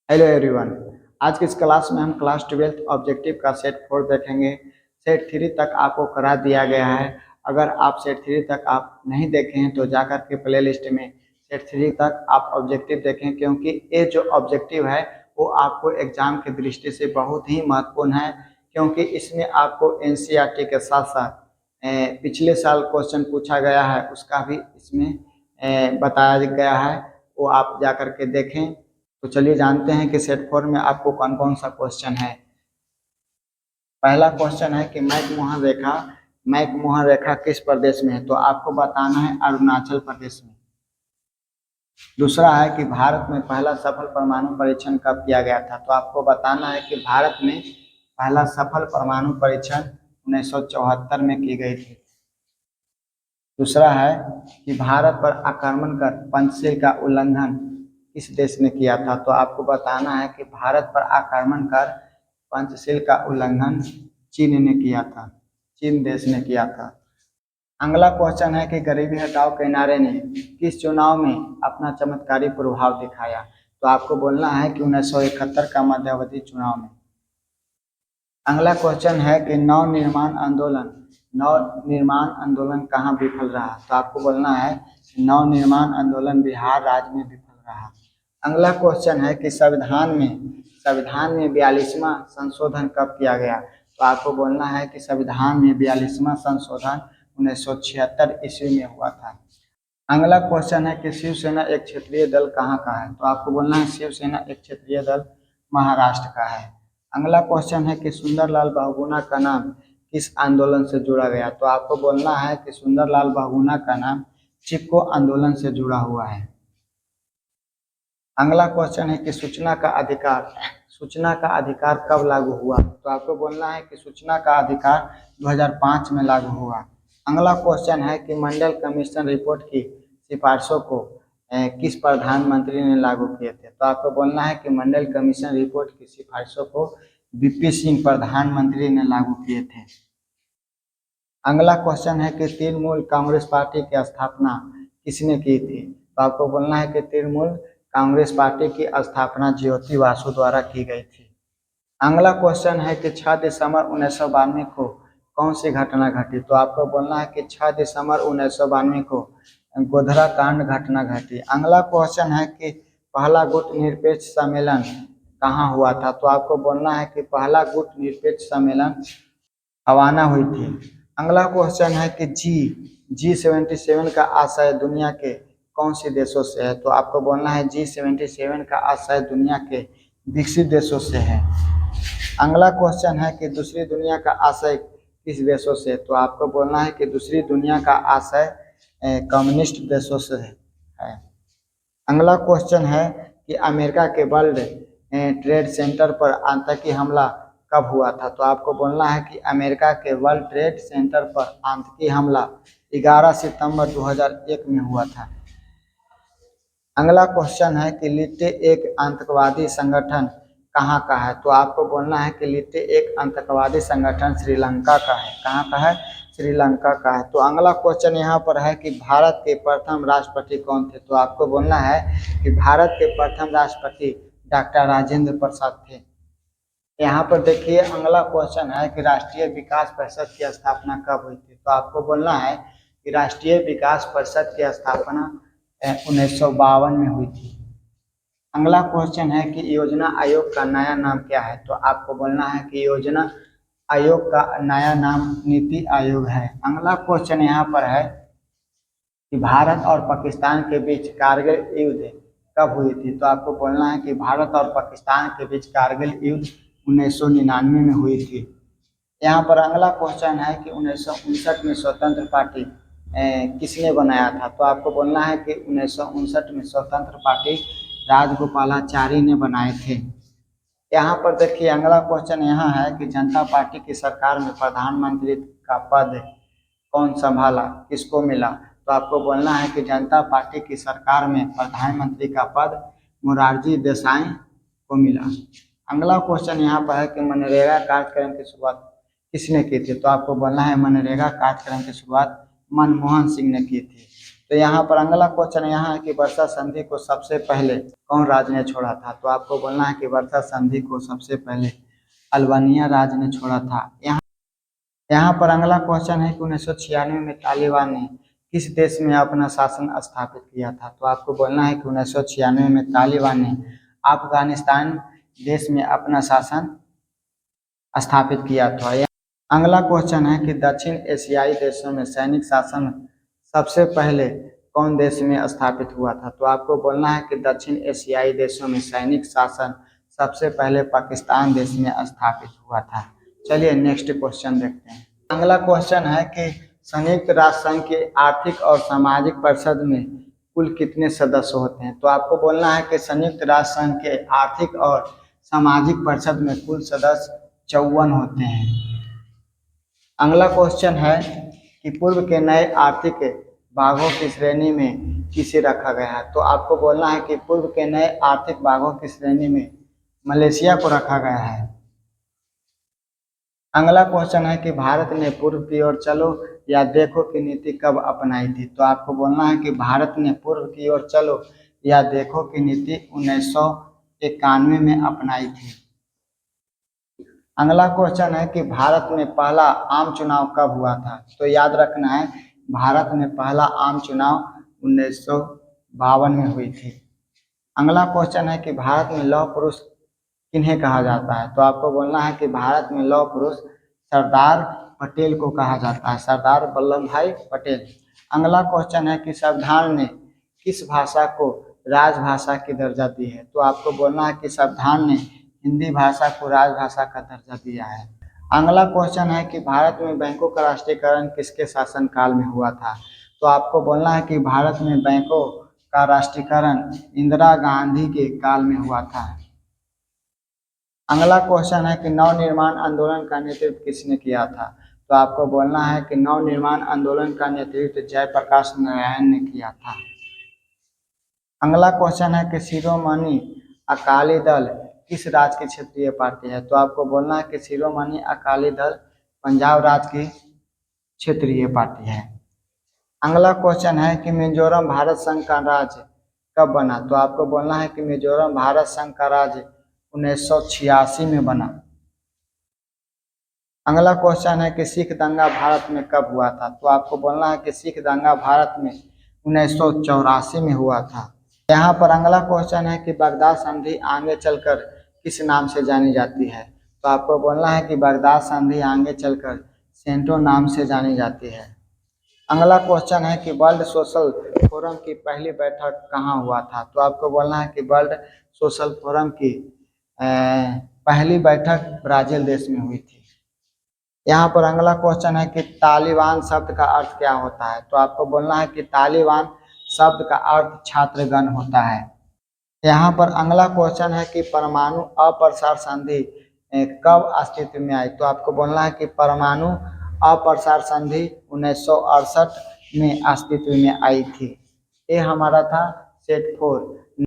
Hello everyone. आज की इस क्लास में हम क्लास 12th ऑब्जेक्टिव का सेट 4 देखेंगे। सेट 3 तक आपको करा दिया गया है। अगर आप सेट 3 तक आप नहीं देखे हैं तो जाकर के प्ले लिस्ट में सेट 3 तक आप ऑब्जेक्टिव देखें, क्योंकि ये जो ऑब्जेक्टिव है वो आपको एग्जाम की दृष्टि से बहुत ही महत्वपूर्ण है, क्योंकि इसमें आपको एनसीईआरटी के साथ साथ पिछले साल क्वेश्चन पूछा गया है उसका भी इसमें बताया गया है। वो आप जाकर के देखें। तो चलिए जानते हैं कि सेट 4 में आपको कौन कौन सा क्वेश्चन है। पहला क्वेश्चन है कि मैक मोहन रेखा किस प्रदेश में है, तो आपको बताना है अरुणाचल प्रदेश में। दूसरा है कि भारत में पहला सफल परमाणु परीक्षण कब किया गया था, तो आपको बताना है कि भारत में पहला सफल परमाणु परीक्षण 1974 में की गई थी। दूसरा है कि भारत पर आक्रमण कर पंचशील का उल्लंघन किस देश ने किया था, तो आपको बताना है कि भारत पर आक्रमण कर पंचशील का उल्लंघन चीन ने किया था, चीन देश ने किया था। अगला क्वेश्चन है कि गरीबी हटाओ के नारे ने किस चुनाव में अपना चमत्कारी प्रभाव दिखाया, तो आपको बोलना है कि 1971 का मध्यावधि चुनाव में। अगला क्वेश्चन है कि नव निर्माण आंदोलन कहाँ विफल रहा, तो आपको बोलना है नव निर्माण आंदोलन बिहार राज्य में विफल रहा। अगला क्वेश्चन है कि संविधान में 42वां संशोधन कब किया गया, तो आपको बोलना है कि संविधान में 42वां संशोधन 1976 ईस्वी में हुआ था। अगला क्वेश्चन है कि शिवसेना एक क्षेत्रीय दल कहाँ का है, तो आपको बोलना है शिवसेना एक क्षेत्रीय दल महाराष्ट्र का है। अगला क्वेश्चन है कि सुंदरलाल बहुगुणा का नाम किस आंदोलन से जुड़ा गया, तो आपको बोलना है कि सुंदरलाल बहुगुणा का नाम चिपको आंदोलन से जुड़ा हुआ है। अगला क्वेश्चन है कि सूचना का अधिकार कब लागू हुआ, तो आपको बोलना है कि सूचना का अधिकार 2005 में लागू हुआ। अगला क्वेश्चन है कि मंडल कमीशन रिपोर्ट की सिफारिशों को किस प्रधानमंत्री ने लागू किए थे, तो आपको बोलना है कि मंडल कमीशन रिपोर्ट की सिफारिशों को वीपी सिंह प्रधानमंत्री ने लागू किए थे। अगला क्वेश्चन है कि तृणमूल कांग्रेस पार्टी की स्थापना किसने की थी, तो आपको बोलना है कि तृणमूल कांग्रेस पार्टी की स्थापना ज्योति बासु द्वारा की गई थी। अगला क्वेश्चन है कि 6 दिसंबर 1992 को कौन सी घटना घटी, तो आपको बोलना है कि 6 दिसंबर 1992 को गोधरा कांड घटना घटी। अगला क्वेश्चन है कि पहला गुट निरपेक्ष सम्मेलन कहाँ हुआ था, तो आपको बोलना है कि पहला गुट निरपेक्ष सम्मेलन हवाना हुई थी। अगला क्वेश्चन है कि G77 का आशय दुनिया के कौन से देशों से है, तो आपको बोलना है G77 का आशय दुनिया के विकसित देशों से है। अगला क्वेश्चन है कि दूसरी दुनिया का आशय किस देशों से, तो आपको बोलना है कि दूसरी दुनिया का आशय कम्युनिस्ट देशों से है। अगला क्वेश्चन है कि अमेरिका के वर्ल्ड ट्रेड सेंटर पर आतंकी हमला कब हुआ था, तो आपको बोलना है कि अमेरिका के वर्ल्ड ट्रेड सेंटर पर आतंकी हमला 11 सितंबर 2001 में हुआ था। अगला क्वेश्चन है कि लिट्टे एक आतंकवादी संगठन कहाँ का है, तो आपको बोलना है कि लिट्टे एक आतंकवादी संगठन श्रीलंका का है। कहाँ का है? श्रीलंका का है। तो अगला क्वेश्चन यहाँ पर है कि भारत के प्रथम राष्ट्रपति कौन थे, तो आपको बोलना है कि भारत के प्रथम राष्ट्रपति डॉक्टर राजेंद्र प्रसाद थे। यहाँ पर देखिए अगला क्वेश्चन है कि राष्ट्रीय विकास परिषद की स्थापना कब हुई थी, तो आपको बोलना है कि राष्ट्रीय विकास परिषद की स्थापना 1952 में हुई थी। अगला क्वेश्चन है कि योजना आयोग का नया नाम क्या है, तो आपको बोलना है कि योजना आयोग का नया नाम नीति आयोग है। अगला क्वेश्चन यहाँ पर है कि भारत और पाकिस्तान के बीच कारगिल युद्ध कब हुई थी, तो आपको बोलना है कि भारत और पाकिस्तान के बीच कारगिल युद्ध 1999 में हुई थी। यहाँ पर अगला क्वेश्चन है कि 1959 में स्वतंत्र पार्टी किसने बनाया था, तो आपको बोलना है कि 1959 में स्वतंत्र पार्टी राजगोपालाचारी ने बनाए थे। यहाँ पर देखिए अगला क्वेश्चन यहाँ है कि जनता पार्टी की सरकार में प्रधानमंत्री का पद कौन संभाला, किसको मिला, तो आपको बोलना है कि जनता पार्टी की सरकार में प्रधानमंत्री का पद मोरारजी देसाई को मिला। अगला क्वेश्चन यहाँ पर है कि मनरेगा कार्यक्रम की शुरुआत किसने की थी, तो आपको बोलना है मनरेगा कार्यक्रम की शुरुआत मनमोहन सिंह ने की थी। तो यहाँ पर अगला क्वेश्चन यहाँ है कि वर्षा संधि को सबसे पहले कौन राज्य ने छोड़ा था। तो आपको बोलना है कि वर्षा संधि को सबसे पहले अल्बानिया राज्य ने छोड़ा था। यहाँ पर अगला क्वेश्चन है कि 1996 में तालिबान ने किस देश में अपना शासन स्थापित किया था। तो आपको बोलना है कि 1996 में तालिबान ने अफगानिस्तान देश में अपना शासन स्थापित किया था। अगला क्वेश्चन है कि दक्षिण एशियाई देशों में सैनिक शासन सबसे पहले कौन देश में स्थापित हुआ था। तो आपको बोलना है कि दक्षिण एशियाई देशों में सैनिक शासन सबसे पहले पाकिस्तान देश में स्थापित हुआ था। चलिए नेक्स्ट क्वेश्चन देखते हैं। अगला क्वेश्चन है कि संयुक्त राष्ट्र संघ के आर्थिक और सामाजिक परिषद में कुल कितने सदस्य होते हैं। तो आपको बोलना है कि संयुक्त राष्ट्र संघ के आर्थिक और सामाजिक परिषद में कुल सदस्य 54 होते हैं। अगला क्वेश्चन है कि पूर्व के नए आर्थिक भागों की श्रेणी में किसे रखा गया है। तो आपको बोलना है कि पूर्व के नए आर्थिक भागों की श्रेणी में मलेशिया को रखा गया है। अगला क्वेश्चन है कि भारत ने पूर्व की ओर चलो या देखो की नीति कब अपनाई थी। तो आपको बोलना है कि भारत ने पूर्व की ओर चलो या देखो की नीति 1991 में अपनाई थी। अगला क्वेश्चन है कि भारत में पहला आम चुनाव कब हुआ था। तो याद रखना है भारत में पहला आम चुनाव 1952 में हुई थी। अगला क्वेश्चन है कि भारत में लौह पुरुष किन्हें कहा जाता है। तो आपको बोलना है कि भारत में लौह पुरुष सरदार पटेल को कहा जाता है, सरदार वल्लभ भाई पटेल। अगला क्वेश्चन है कि संविधान ने किस भाषा को राजभाषा की दर्जा दी है। तो आपको बोलना है कि संविधान ने हिंदी भाषा को राजभाषा का दर्जा दिया है। अगला क्वेश्चन है कि भारत में बैंकों का राष्ट्रीयकरण किसके शासनकाल में हुआ था। तो आपको बोलना है कि भारत में बैंकों का राष्ट्रीयकरण इंदिरा गांधी के काल में हुआ था। अगला क्वेश्चन है कि नवनिर्माण आंदोलन का नेतृत्व किसने किया था। तो आपको बोलना है कि नवनिर्माण आंदोलन का नेतृत्व जयप्रकाश नारायण ने किया था। अगला क्वेश्चन है कि शिरोमणि अकाली दल किस राज्य की क्षेत्रीय पार्टी है। तो आपको बोलना है कि शिरोमणि अकाली दल पंजाब राज्य की क्षेत्रीय पार्टी है। अगला क्वेश्चन है कि मिजोरम भारत संघ का राज्य कब बना। तो आपको बोलना है कि मिजोरम भारत संघ का राज्य 1986 में बना। अगला क्वेश्चन है कि सिख दंगा भारत में कब हुआ था। तो आपको बोलना है कि सिख दंगा भारत में 1984 में हुआ था। यहाँ पर अगला क्वेश्चन है कि बगदाद संधि आगे चलकर किस नाम से जानी जाती है। तो आपको बोलना है कि बगदाद संधि आगे चलकर सेंटो नाम से जानी जाती है। अगला क्वेश्चन है कि वर्ल्ड सोशल फोरम की पहली बैठक कहाँ हुआ था। तो आपको बोलना है कि वर्ल्ड सोशल फोरम की पहली बैठक ब्राजील देश में हुई थी। यहाँ पर अगला क्वेश्चन है कि तालिबान शब्द का अर्थ क्या होता है। तो आपको बोलना है कि तालिबान शब्द का अर्थ छात्रगण होता है। यहाँ पर अगला क्वेश्चन है कि परमाणु अप्रसार संधि कब अस्तित्व में आई। तो आपको बोलना है कि परमाणु अप्रसार संधि 1968 में अस्तित्व में आई थी। ये हमारा था सेट 4।